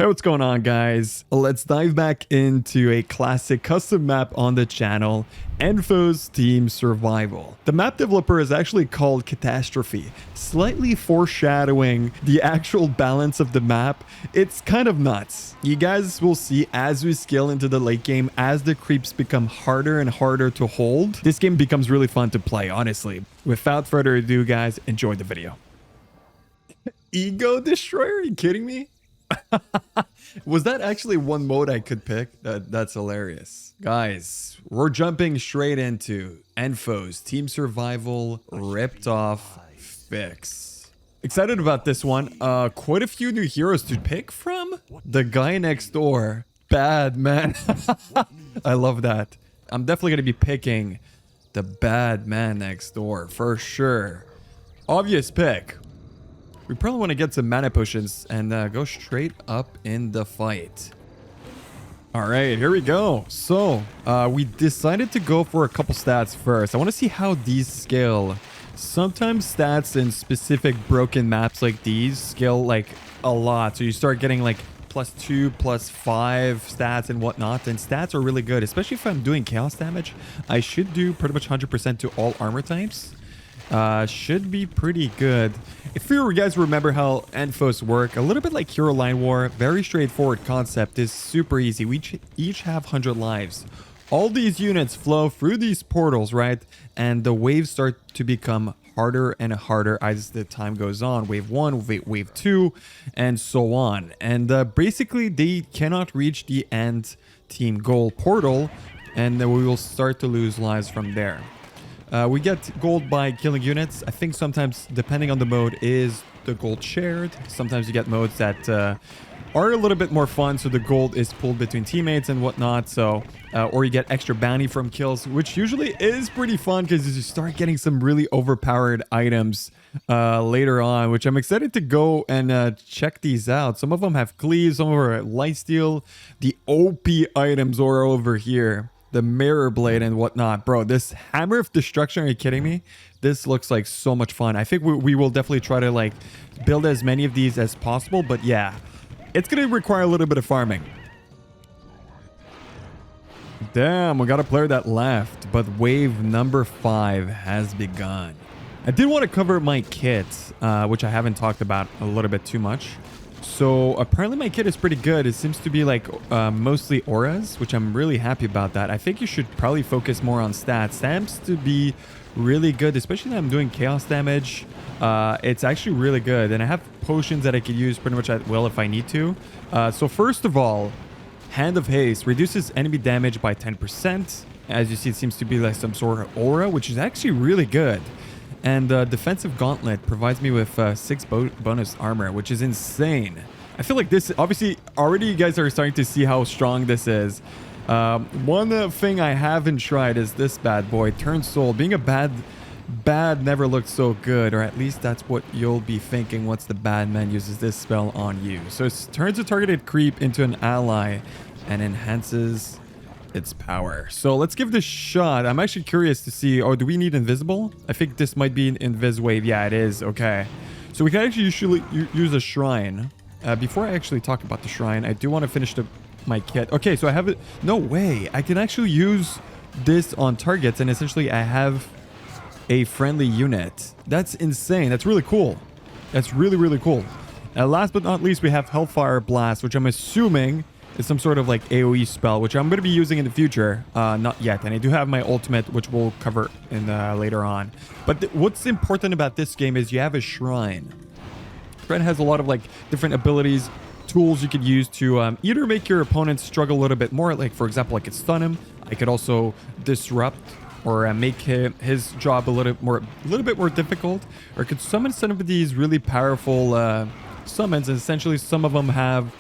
Hey, what's going on, guys? Let's dive back into a classic custom map on the channel, Enfo's Team Survival. The map developer is actually called Catastrophe, slightly foreshadowing the actual balance of the map. It's kind of nuts. You guys will see as we scale into the late game, as the creeps become harder and harder to hold, this game becomes really fun to play, honestly. Without further ado, guys, enjoy the video. Ego Destroyer? Are you kidding me? Was that actually one mode I could pick? That's hilarious. Guys, we're jumping straight into Enfo's Team Survival Ripped Off Fix. Excited about this one. Quite a few new heroes to pick from. The guy next door. Bad man. I love that. I'm definitely going to be picking the bad man next door for sure. Obvious pick. We probably want to get some mana potions and go straight up in the fight. All right, here we go. So we decided to go for a couple stats first. I want to see how these scale. Sometimes stats in specific broken maps like these scale like a lot. So you start getting like +2, +5 stats and whatnot. And stats are really good, especially if I'm doing chaos damage. I should do pretty much 100% to all armor types. Should be pretty good. If you guys remember how Enfos work, a little bit like Hero Line War, very straightforward concept, is super easy. We each have 100 lives. All these units flow through these portals, right? And the waves start to become harder and harder as the time goes on. Wave 1, wave 2, and so on. And basically, they cannot reach the end team goal portal, and then we will start to lose lives from there. We get gold by killing units. I think sometimes, depending on the mode, is the gold shared. Sometimes you get modes that are a little bit more fun, so the gold is pulled between teammates and whatnot. So, or you get extra bounty from kills, which usually is pretty fun because you start getting some really overpowered items later on, which I'm excited to go and check these out. Some of them have cleaves, some of them are lifesteal. The OP items are over here. The mirror blade and whatnot. Bro, this hammer of destruction, are you kidding me? This looks like so much fun. I think we will definitely try to like build as many of these as possible, but yeah, it's gonna require a little bit of farming. Damn, we got a player that left, but wave number 5 has begun. I did want to cover my kit, which I haven't talked about a little bit too much. So apparently my kit is pretty good. It seems to be like mostly auras, which I'm really happy about that. I think you should probably focus more on stats. Seems to be really good, especially when I'm doing chaos damage. It's actually really good. And I have potions that I could use pretty much at will if I need to. So first of all, Hand of Haste reduces enemy damage by 10%. As you see, it seems to be like some sort of aura, which is actually really good. And Defensive Gauntlet provides me with 6 bonus armor, which is insane. I feel like this, obviously, already you guys are starting to see how strong this is. One thing I haven't tried is this bad boy, Turn Soul. Being a bad never looked so good, or at least that's what you'll be thinking once the bad man uses this spell on you. So it turns a targeted creep into an ally and enhances its power. So let's give this a shot. I'm actually curious to see, oh, do we need invisible? I think this might be an invis wave. Yeah, it is. Okay. So we can actually usually use a shrine. Before I actually talk about the shrine, I do want to finish my kit. Okay, so I have it. No way. I can actually use this on targets, and essentially I have a friendly unit. That's insane. That's really cool. That's really, really cool. Last but not least, we have Hellfire Blast, which I'm assuming is some sort of like AoE spell, which I'm going to be using in the future. Not yet. And I do have my ultimate, which we'll cover in later on. But what's important about this game is you have a shrine. Shrine has a lot of like different abilities, tools you could use to either make your opponents struggle a little bit more. Like, for example, I could stun him. I could also disrupt or make his job a little bit more difficult. Or I could summon some of these really powerful summons. And essentially, some of them have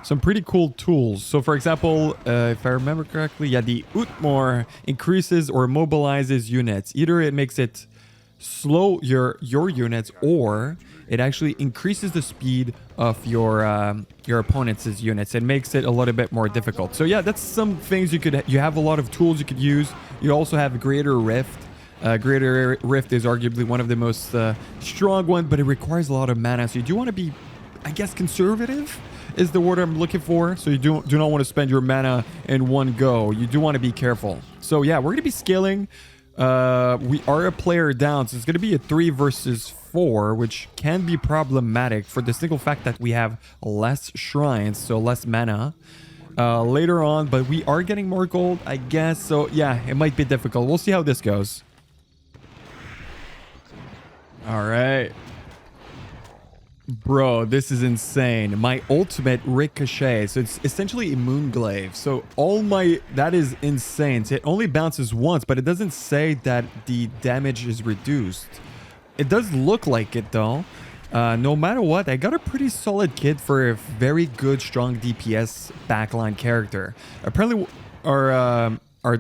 some pretty cool tools. So for example, if I remember correctly, yeah, the Utmor increases or mobilizes units. Either it makes it slow your units, or it actually increases the speed of your opponent's units. It makes it a little bit more difficult. So yeah, that's some things you have a lot of tools you could use. You also have Greater Rift. Greater Rift is arguably one of the most strong ones, but it requires a lot of mana. So you do want to be, I guess, conservative is the word I'm looking for. So you do not want to spend your mana in one go. You do want to be careful. So yeah, we're going to be scaling. We are a player down, so it's going to be a 3 versus 4, which can be problematic for the single fact that we have less shrines, so less mana later on. But we are getting more gold, I guess. So yeah, it might be difficult. We'll see how this goes. All right. Bro, this is insane. My ultimate ricochet. So it's essentially a moonglaive. So that is insane. So it only bounces once, but it doesn't say that the damage is reduced. It does look like it though. No matter what, I got a pretty solid kit for a very good, strong DPS backline character. Apparently,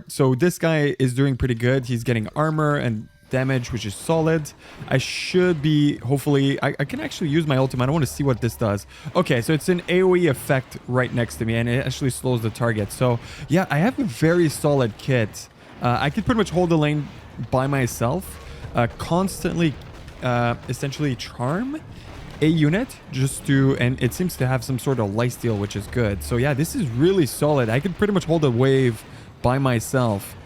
so this guy is doing pretty good. He's getting armor and damage, which is solid. I should be, hopefully, I can actually use my ultimate. I want to see what this does. Okay, so it's an AoE effect right next to me, and it actually slows the target. So yeah, I have a very solid kit. I can pretty much hold the lane by myself, constantly, essentially charm a unit and it seems to have some sort of lifesteal, which is good. So yeah, this is really solid. I can pretty much hold a wave by myself.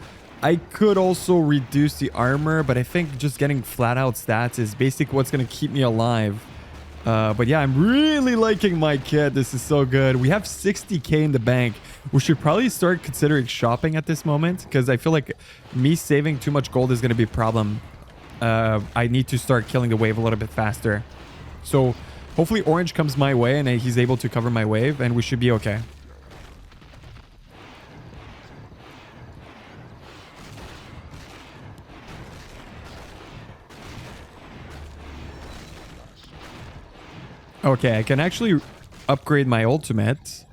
I could also reduce the armor, but I think just getting flat out stats is basically what's going to keep me alive. But yeah, I'm really liking my kit. This is so good. We have 60k in the bank. We should probably start considering shopping at this moment, because I feel like me saving too much gold is going to be a problem. I need to start killing the wave a little bit faster. So hopefully orange comes my way and he's able to cover my wave, and we should be okay. Okay, I can actually upgrade my ultimate.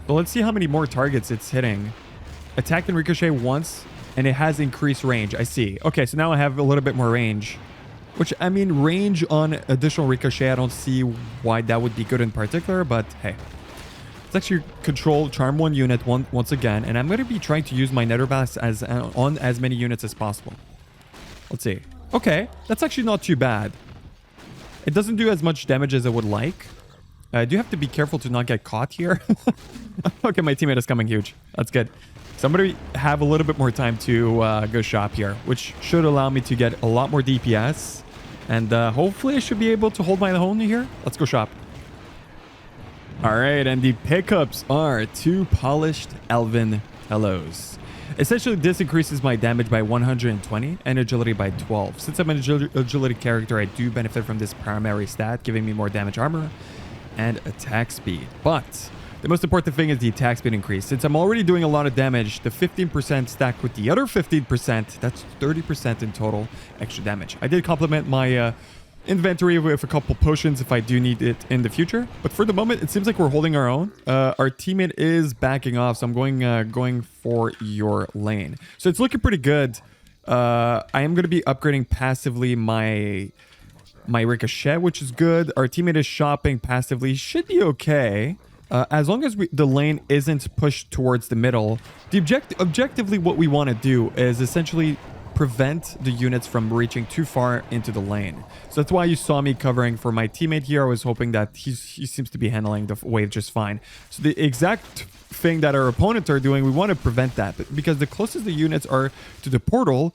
So let's see how many more targets it's hitting. Attack and ricochet once, and it has increased range. I see. Okay, so now I have a little bit more range. Which, I mean, range on additional ricochet, I don't see why that would be good in particular, but hey. Let's actually control charm one unit once again, and I'm going to be trying to use my nether blast on as many units as possible. Let's see. Okay, that's actually not too bad. It doesn't do as much damage as I would like. I do have to be careful to not get caught here. Okay, my teammate is coming huge. That's good. So I'm going to have a little bit more time to go shop here, which should allow me to get a lot more DPS. And hopefully I should be able to hold my own here. Let's go shop. All right, and the pickups are 2 polished elven hellos. Essentially, this increases my damage by 120 and agility by 12. Since I'm an agility character, I do benefit from this primary stat, giving me more damage armor and attack speed. But the most important thing is the attack speed increase. Since I'm already doing a lot of damage, the 15% stacked with the other 15%, that's 30% in total extra damage. I did complement my inventory with a couple potions if I do need it in the future. But for the moment, it seems like we're holding our own. Our teammate is backing off, so I'm going for your lane. So it's looking pretty good. I am going to be upgrading passively my ricochet, which is good. Our teammate is shopping passively. Should be okay. As long as the lane isn't pushed towards the middle. Objectively, what we want to do is essentially prevent the units from reaching too far into the lane. So that's why you saw me covering for my teammate here. I was hoping that he seems to be handling the wave just fine. So the exact thing that our opponents are doing, we want to prevent that. Because the closest the units are to the portal,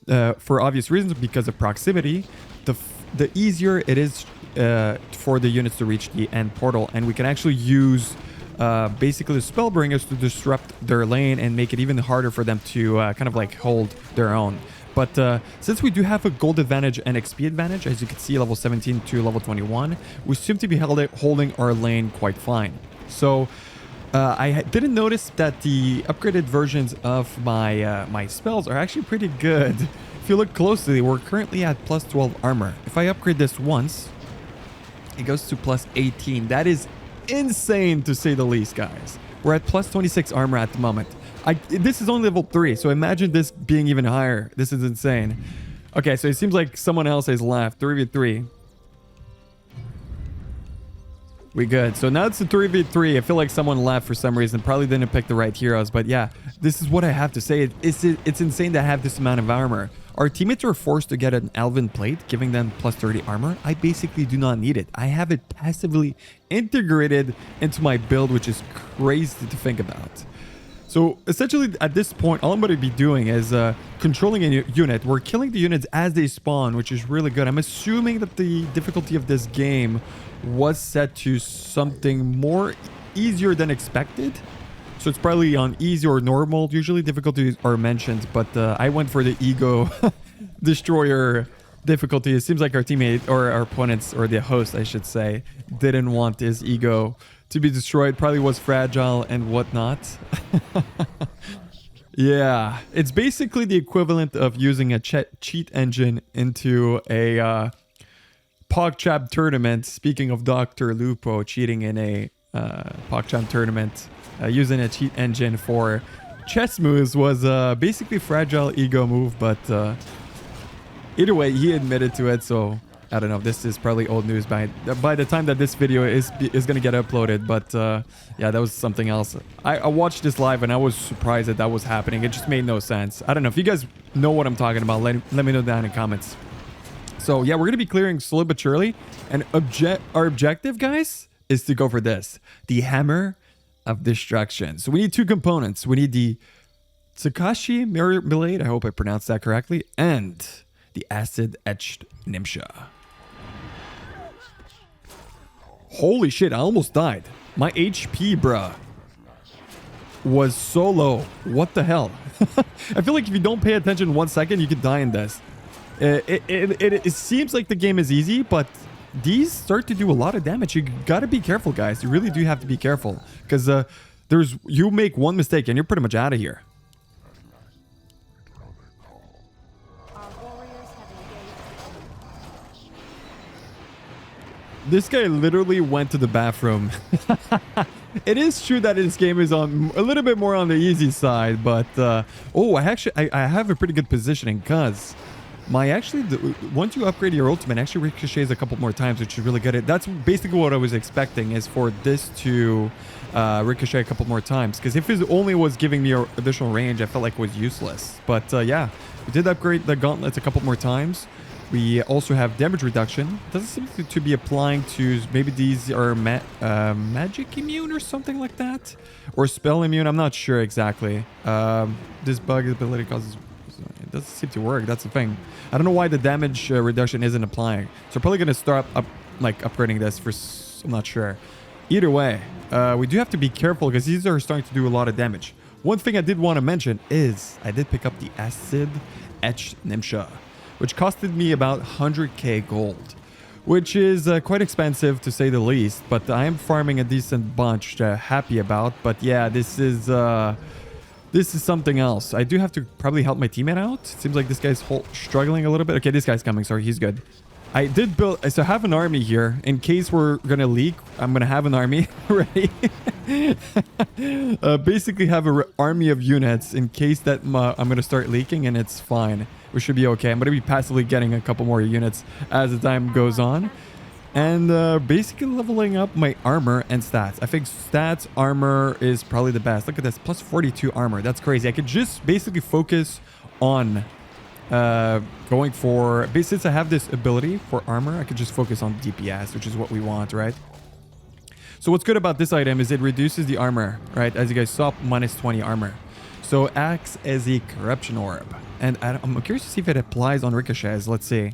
for obvious reasons, because of proximity, the easier it is for the units to reach the end portal. And we can actually use basically the Spellbringers to disrupt their lane and make it even harder for them to kind of like hold their own. But since we do have a gold advantage and XP advantage, as you can see, level 17 to level 21, we seem to be holding our lane quite fine. So I didn't notice that the upgraded versions of my spells are actually pretty good. If you look closely, we're currently at plus 12 armor. If I upgrade this once, it goes to plus 18. That is insane to say the least, guys. We're at plus 26 armor at the moment. This is only level 3, so imagine this being even higher. This is insane. Okay, so it seems like someone else has left. 3v3. We good. So now it's a 3v3. I feel like someone left for some reason. Probably didn't pick the right heroes. But yeah, this is what I have to say. It's insane to have this amount of armor. Our teammates are forced to get an Elven plate, giving them plus 30 armor. I basically do not need it. I have it passively integrated into my build, which is crazy to think about. So essentially at this point, all I'm going to be doing is controlling a unit. We're killing the units as they spawn, which is really good. I'm assuming that the difficulty of this game was set to something more easier than expected. So it's probably on easy or normal. Usually difficulties are mentioned, but I went for the ego destroyer difficulty. It seems like our teammate or our opponents, or the host, I should say, didn't want his ego to be destroyed. Probably was fragile and whatnot. Yeah, it's basically the equivalent of using a cheat engine into a PogChamp tournament. Speaking of Dr. Lupo cheating in a PogChamp tournament, using a cheat engine for chess moves was basically fragile ego move, but either way, he admitted to it, so I don't know. This is probably old news by the time that this video is going to get uploaded, but yeah, that was something else. I watched this live and I was surprised that was happening. It just made no sense. I don't know if you guys know what I'm talking about. Let me know down in the comments. So yeah, we're going to be clearing slowly but surely, and our objective, guys, is to go for this, the Hammer of Destruction. So we need two components. We need the Takashi Mirror Blade, I hope I pronounced that correctly, and the Acid Etched Nimsha. Holy shit, I almost died. My HP, bruh, was so low. What the hell? I feel like if you don't pay attention 1 second, you could die in this. It seems like the game is easy, but these start to do a lot of damage. You gotta be careful, guys. You really do have to be careful, because you make one mistake and you're pretty much out of here. This guy literally went to the bathroom. It is true that this game is on a little bit more on the easy side, but oh, I have a pretty good positioning, because once you upgrade your ultimate, it actually ricochets a couple more times, which is really good. That's basically what I was expecting, is for this to ricochet a couple more times, because if it only was giving me additional range, I felt like it was useless. But yeah, we did upgrade the gauntlets a couple more times. We also have damage reduction. Doesn't seem to be applying to, maybe these are magic immune or something like that, or spell immune. I'm not sure exactly. This bug ability causes, it doesn't seem to work. That's the thing. I don't know why the damage reduction isn't applying. So probably going to start upgrading this for, I'm not sure. Either way, we do have to be careful, because these are starting to do a lot of damage. One thing I did want to mention is I did pick up the Acid Etched Nimsha, which costed me about 100k gold, which is quite expensive to say the least, but I am farming a decent bunch to happy about. But yeah, this is something else. I do have to probably help my teammate out. It seems like this guy's struggling a little bit. Okay, this guy's coming. Sorry, he's good. I did build, so I have an army here. In case we're going to leak, I'm going to have an army ready. Basically have an army of units in case that I'm going to start leaking, and it's fine. We should be okay. I'm going to be passively getting a couple more units as the time goes on. And basically leveling up my armor and stats. I think stats, armor is probably the best. Look at this, plus 42 armor. That's crazy. I could just basically focus on going for, since I have this ability for armor, I could just focus on DPS, which is what we want, right? So what's good about this item is it reduces the armor, right? As you guys saw, minus 20 armor. So it acts as a corruption orb. And I'm curious to see if it applies on ricochets. Let's see.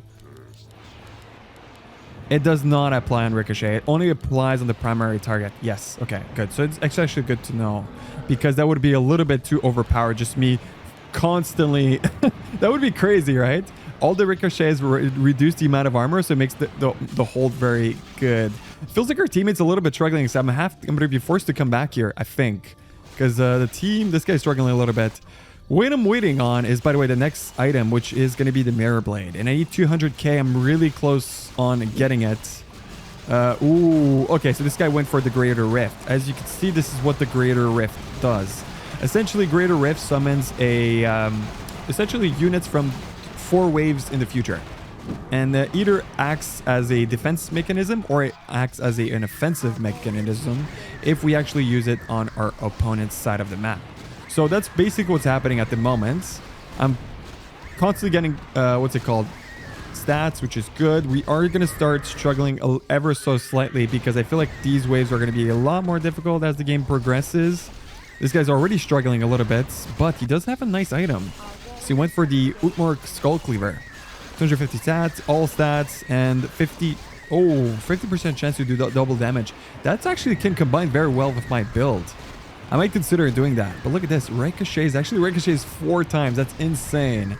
It does not apply on ricochet. It only applies on the primary target. Yes. Okay, good. So it's actually good to know, because that would be a little bit too overpowered. Just me constantly. That would be crazy, right? All the ricochets reduce the amount of armor, so it makes the hold very good. It feels like our teammate's a little bit struggling, so I'm going to be forced to come back here, I think. Because this guy's struggling a little bit. What I'm waiting on is, by the way, the next item, which is going to be the Mirror Blade. And I need 200k. I'm really close on getting it. Ooh, okay, so this guy went for the Greater Rift. As you can see, this is what the Greater Rift does. Essentially, Greater Rift summons essentially units from 4 waves in the future. And either acts as a defense mechanism or it acts as an offensive mechanism if we actually use it on our opponent's side of the map. So that's basically what's happening at the moment. I'm constantly getting, what's it called? Stats, which is good. We are going to start struggling ever so slightly because I feel like these waves are going to be a lot more difficult as the game progresses. This guy's already struggling a little bit, but he does have a nice item. So he went for the Utmork Skull Cleaver. 250 stats, all stats, and 50% chance to do double damage. That's actually can combine very well with my build. I might consider doing that. But look at this. Ricochets. Actually ricochets 4 times. That's insane.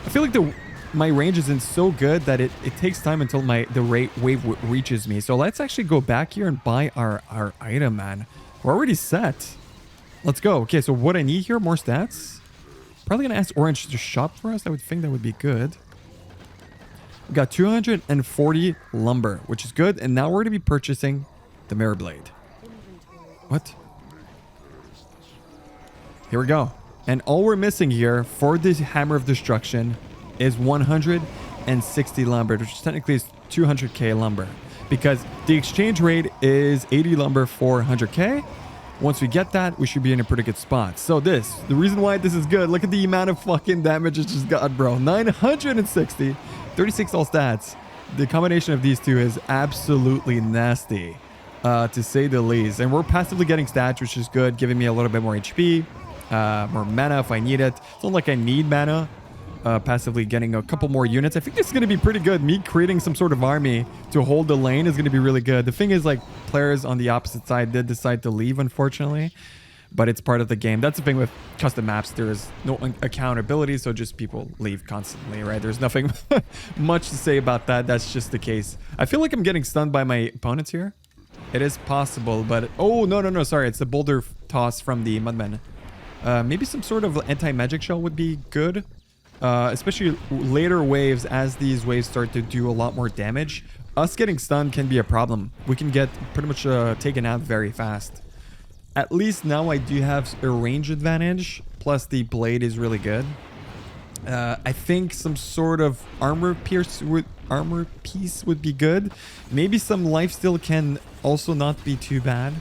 I feel like my range isn't so good that it takes time until the wave reaches me. So let's actually go back here and buy our item, man. We're already set. Let's go. Okay, so what I need here, more stats. Probably going to ask Orange to shop for us. I would think that would be good. We got 240 lumber, which is good. And now we're going to be purchasing the Mirror Blade. What? Here we go. And all we're missing here for this Hammer of Destruction is 160 lumber, which technically is 200k lumber. Because the exchange rate is 80 lumber for 100k. Once we get that, we should be in a pretty good spot. So the reason why this is good, look at the amount of fucking damage it just got, bro. 960, 36 all stats. The combination of these two is absolutely nasty, to say the least. And we're passively getting stats, which is good, giving me a little bit more HP, more mana if I need it. It's not like I need mana. Passively getting a couple more units. I think this is going to be pretty good. Me creating some sort of army to hold the lane is going to be really good. The thing is, like, players on the opposite side did decide to leave, unfortunately. But it's part of the game. That's the thing with custom maps. There is no accountability, so just people leave constantly, right? There's nothing much to say about that. That's just the case. I feel like I'm getting stunned by my opponents here. It is possible, but... Oh, no. Sorry, it's the boulder toss from the Mudmen. Maybe some sort of anti-magic shell would be good. Especially later waves, as these waves start to do a lot more damage. Us getting stunned can be a problem. We can get pretty much taken out very fast. At least now I do have a range advantage. Plus the blade is really good. I think some sort of armor piece would be good. Maybe some lifesteal can also not be too bad.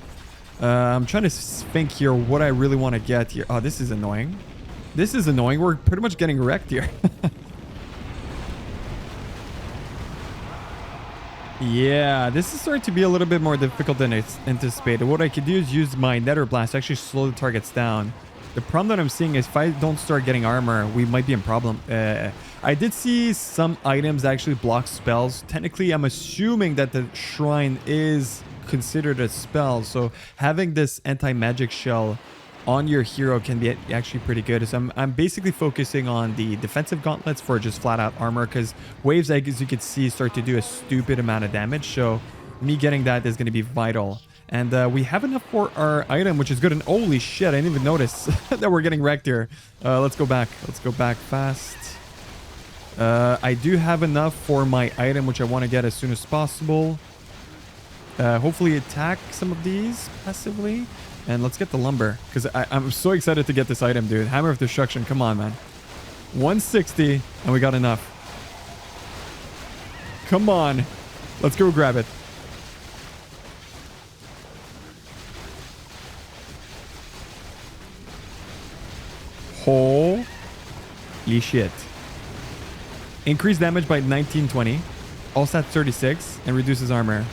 I'm trying to think here what I really want to get here. Oh, this is annoying. This is annoying. We're pretty much getting wrecked here. Yeah, this is starting to be a little bit more difficult than I anticipated. What I could do is use my Nether Blast to actually slow the targets down. The problem that I'm seeing is if I don't start getting armor, we might be in problem. I did see some items that actually block spells. Technically, I'm assuming that the shrine is considered a spell. So having this anti-magic shell on your hero can be actually pretty good. So I'm basically focusing on the defensive gauntlets for just flat out armor, because waves, as you can see, start to do a stupid amount of damage. So me getting that is going to be vital. And we have enough for our item, which is good. And holy shit, I didn't even notice that we're getting wrecked here. Let's go back. Let's go back fast. I do have enough for my item, which I want to get as soon as possible. Hopefully attack some of these passively. And let's get the lumber, because I'm so excited to get this item, dude. Hammer of Destruction. Come on, man. 160, and we got enough. Come on. Let's go grab it. Holy shit. Increase damage by 1920. All stats 36, and reduces armor.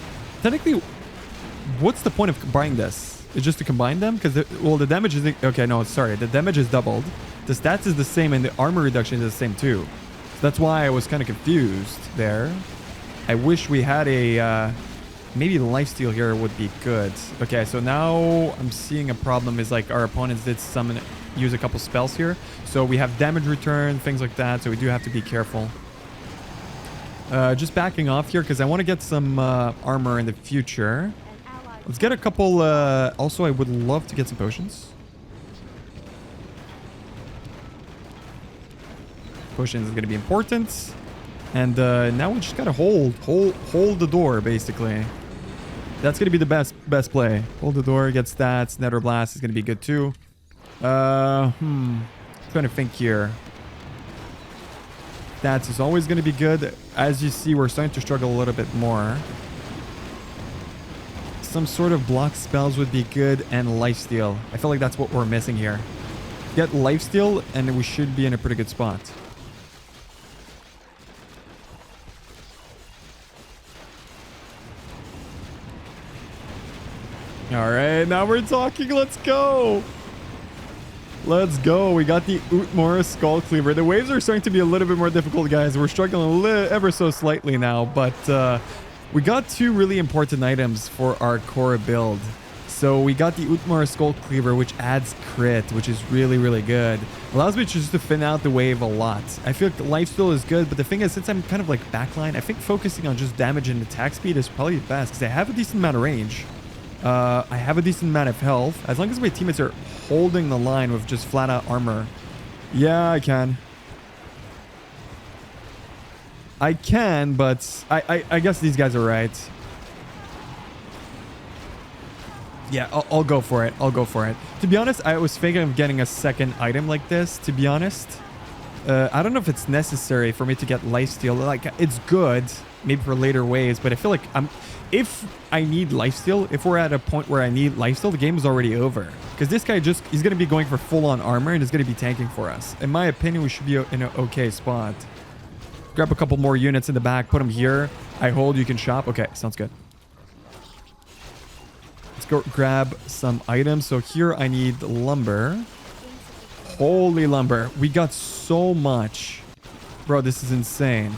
Technically, what's the point of buying this? It's just to combine them? Because, well, the damage is... Okay, no, sorry. The damage is doubled. The stats is the same, and the armor reduction is the same, too. So that's why I was kind of confused there. I wish we had a... maybe the lifesteal here would be good. Okay, so now I'm seeing a problem is, like, our opponents did use a couple spells here. So we have damage return, things like that. So we do have to be careful. Just backing off here, because I want to get some armor in the future. Let's get a couple... also, I would love to get some potions. Potions is going to be important. And now we just got to hold the door, basically. That's going to be the best play. Hold the door, get stats. Nether Blast is going to be good, too. I'm trying to think here. stats is always going to be good. As you see, we're starting to struggle a little bit more. Some sort of block spells would be good, and lifesteal. I feel like that's what we're missing here. Get lifesteal and we should be in a pretty good spot. All right, now we're talking. Let's go. Let's go. We got the Utmor Skull Cleaver. The waves are starting to be a little bit more difficult, guys. We're struggling ever so slightly now, but we got two really important items for our core build. So we got the Utmor Skull Cleaver, which adds crit, which is really, really good. Allows me just to thin out the wave a lot. I feel like lifesteal is good, but the thing is, since I'm kind of like backline, I think focusing on just damage and attack speed is probably best because I have a decent amount of range. I have a decent amount of health. As long as my teammates are holding the line with just flat out armor. Yeah, I can. I can, but I guess these guys are right. Yeah, I'll go for it. I'll go for it. To be honest, I was thinking of getting a second item like this, to be honest. I don't know if it's necessary for me to get lifesteal. Like, it's good, maybe for later waves, but I feel like if I need lifesteal, if we're at a point where I need lifesteal, the game is already over. Because this guy he's going to be going for full-on armor and is going to be tanking for us. In my opinion, we should be in an okay spot. Grab a couple more units in the back, put them here. I hold, you can shop. Okay, sounds good. Let's go grab some items. So here I need lumber. Holy lumber. We got so much. Bro, this is insane.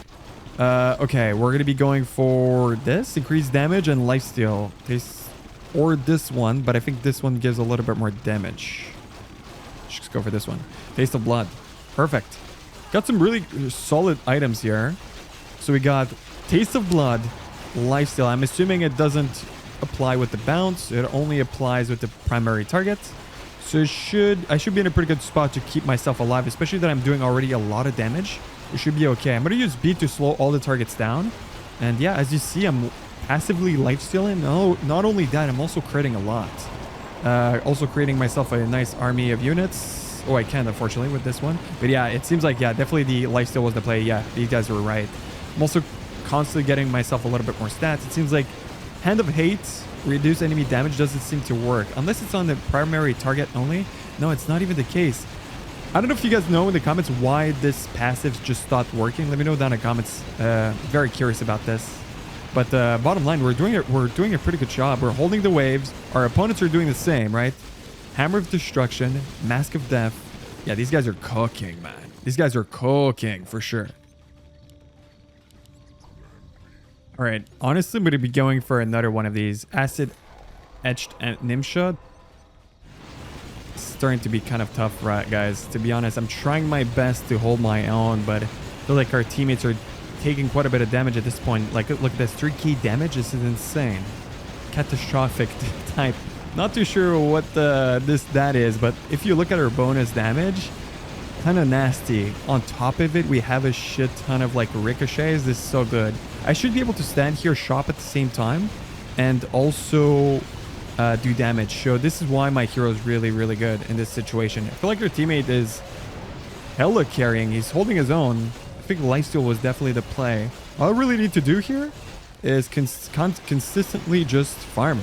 Okay, we're going to be going for this. Increased damage and lifesteal. Or this one, but I think this one gives a little bit more damage. Let's just go for this one. Taste of blood. Perfect. Got some really solid items here. So we got Taste of Blood, lifesteal. I'm assuming it doesn't apply with the bounce. It only applies with the primary target. So I should be in a pretty good spot to keep myself alive, especially that I'm doing already a lot of damage. It should be okay. I'm going to use B to slow all the targets down. And yeah, as you see, I'm passively lifestealing. No, not only that, I'm also creating a lot. Also creating myself a nice army of units. Oh, I can't, unfortunately, with this one. But yeah, it seems like, yeah, definitely the lifesteal was the play. Yeah, these guys were right. I'm also constantly getting myself a little bit more stats. It seems like Hand of Hate, reduce enemy damage, doesn't seem to work. Unless it's on the primary target only. No, it's not even the case. I don't know if you guys know in the comments why this passive just stopped working. Let me know down in the comments. Very curious about this. But bottom line, we're doing a pretty good job. We're holding the waves. Our opponents are doing the same, right? Hammer of Destruction, Mask of Death. Yeah, these guys are cooking, man. These guys are cooking for sure. All right, honestly, I'm going to be going for another one of these. Acid Etched and Nimsha. It's starting to be kind of tough, right, guys? To be honest, I'm trying my best to hold my own, but I feel like our teammates are taking quite a bit of damage at this point. Like, look at this 3 key damage. This is insane. Catastrophic type. Not too sure what that is, but if you look at our bonus damage, kind of nasty. On top of it, we have a shit ton of like ricochets. This is so good. I should be able to stand here, shop at the same time, and also do damage. So this is why my hero is really, really good in this situation. I feel like their teammate is hella carrying. He's holding his own. I think lifesteal was definitely the play. All I really need to do here is consistently just farm.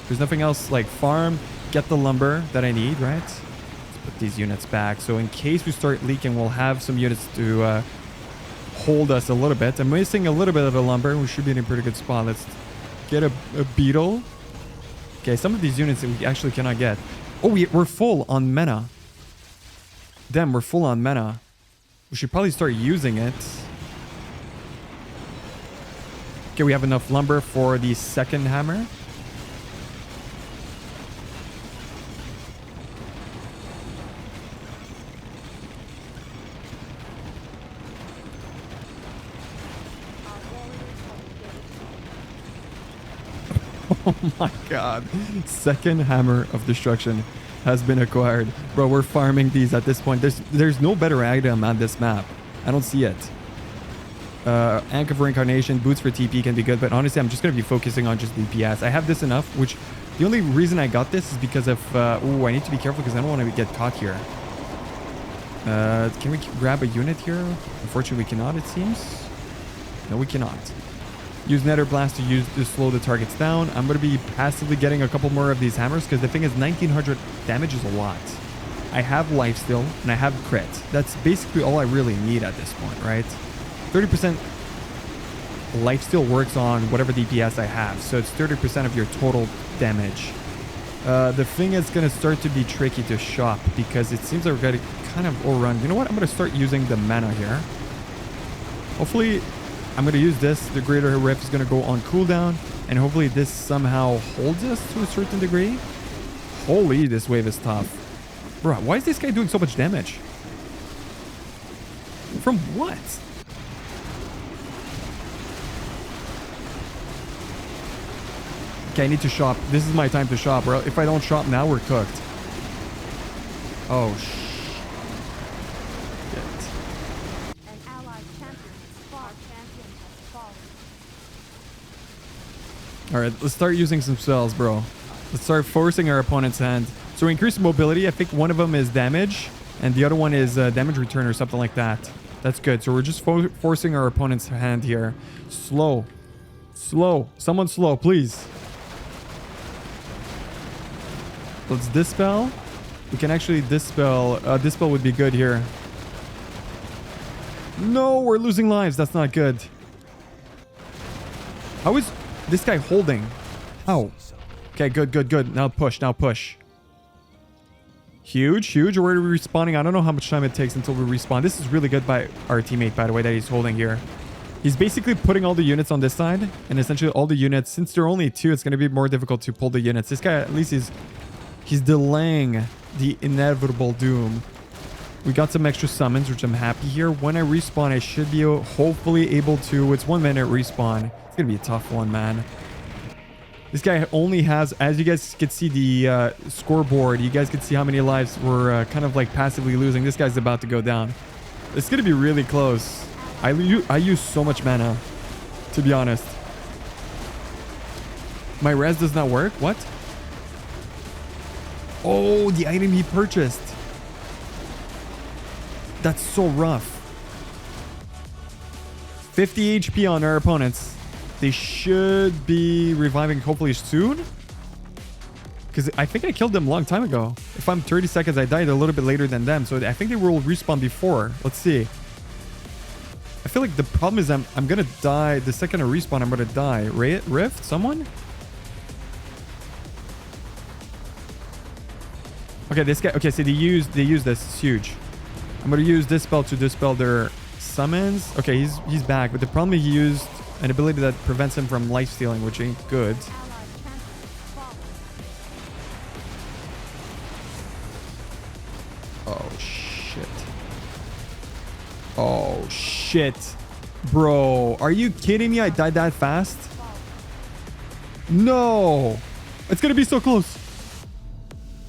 There's nothing else. Like farm, get the lumber that I need, right? Let's put these units back. So in case we start leaking, we'll have some units to hold us a little bit. I'm missing a little bit of the lumber. We should be in a pretty good spot. Let's get a beetle. Okay, some of these units that we actually cannot get. Oh, we're full on mana. Damn, we're full on mana. We should probably start using it. Okay, we have enough lumber for the second hammer. Oh my god. Second hammer of destruction has been acquired. Bro, we're farming these at this point. There's no better item on this map. I don't see it. Anchor for Incarnation, boots for TP can be good, but honestly, I'm just going to be focusing on just DPS. I have this enough, which the only reason I got this is because of... oh, I need to be careful because I don't want to get caught here. Can we grab a unit here? Unfortunately, we cannot, it seems. No, we cannot. Use Nether Blast to slow the targets down. I'm going to be passively getting a couple more of these hammers because the thing is 1900 damage is a lot. I have lifesteal and I have crit. That's basically all I really need at this point, right? 30% lifesteal works on whatever DPS I have. So it's 30% of your total damage. The thing is going to start to be tricky to shop because it seems like we're going to kind of overrun. You know what? I'm going to start using the mana here. Hopefully, I'm going to use this. The Greater Rift is going to go on cooldown. And hopefully this somehow holds us to a certain degree. Holy, this wave is tough. Bro, why is this guy doing so much damage? From what? Okay, I need to shop. This is my time to shop, bro. If I don't shop now, we're cooked. Oh, shit. An allied champion has fallen. Champion has fallen. All right, let's start using some spells, bro. Let's start forcing our opponent's hand. So increase mobility. I think one of them is damage, and the other one is damage return or something like that. That's good. So we're just forcing our opponent's hand here. Slow. Slow. Someone slow, please. Let's dispel. We can actually dispel. Dispel would be good here. No, we're losing lives. That's not good. How is this guy holding? How? Okay, good, good, good. Now push. Now push. Huge, huge. Where are we respawning? I don't know how much time it takes until we respawn. This is really good by our teammate, by the way, that he's holding here. He's basically putting all the units on this side. And essentially all the units, since there are only two, it's going to be more difficult to pull the units. This guy, at least he's delaying the inevitable doom. We got some extra summons, which I'm happy here. When I respawn, I should be hopefully able to... It's 1 minute respawn. It's going to be a tough one, man. This guy only has, as you guys can see the scoreboard, you guys can see how many lives we're kind of like passively losing. This guy's about to go down. It's going to be really close. I use so much mana, to be honest. My res does not work? What? Oh, the item he purchased. That's so rough. 50 HP on our opponents. They should be reviving hopefully soon. Because I think I killed them a long time ago. If I'm 30 seconds, I died a little bit later than them. So I think they will respawn before. Let's see. I feel like the problem is I'm going to die. The second I respawn, I'm going to die. Rift? Someone? Okay, this guy. Okay, so they use this. It's huge. I'm going to use this spell to dispel their summons. Okay, he's back. But the problem is he used an ability that prevents him from life stealing, which ain't good. Oh, shit. Oh, shit. Bro, are you kidding me? I died that fast? No. It's going to be so close.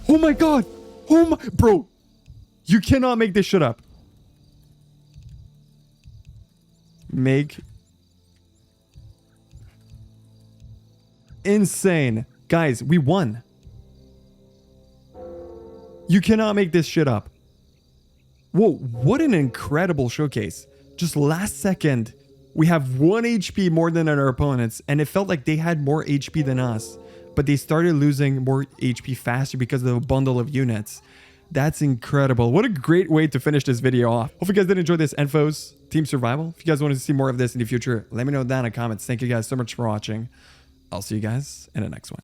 Oh, my God. Oh, my... Bro, you cannot make this shit up. Make... Insane. Guys, we won. You cannot make this shit up. Whoa, what an incredible showcase. Just last second, we have 1 HP more than our opponents, and it felt like they had more HP than us, but they started losing more HP faster because of the bundle of units. That's incredible. What a great way to finish this video off. Hope you guys did enjoy this Enfos Team Survival. If you guys want to see more of this in the future, let me know down in the comments. Thank you guys so much for watching. I'll see you guys in the next one.